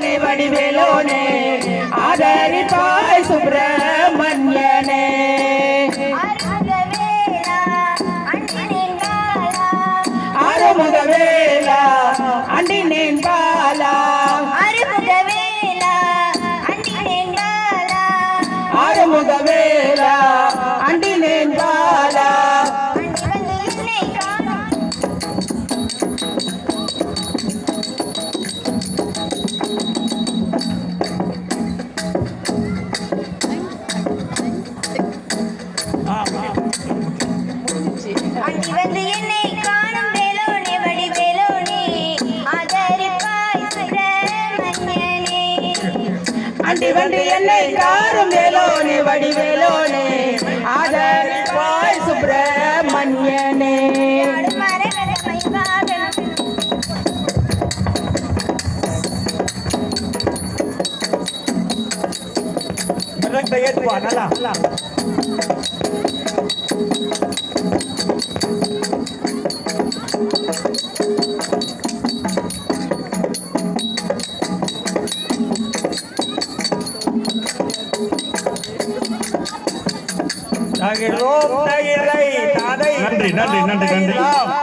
வேலோனே வடிவேலோனே ஆதரிப்பாய் சுப்பிரமணியனே ஆறுமுகவேலா அண்டினேன் பாலா ஆறுமுகவேலா அண்டினேன் பாலா அண்டி வந்து என்னை காரும் வேலோனே வடிவேலோனே ஆதரிப்பாய் சுப்பிரமணியனே ஏற்றுவா நல்லா நன்றி நன்றி நன்றி நன்றி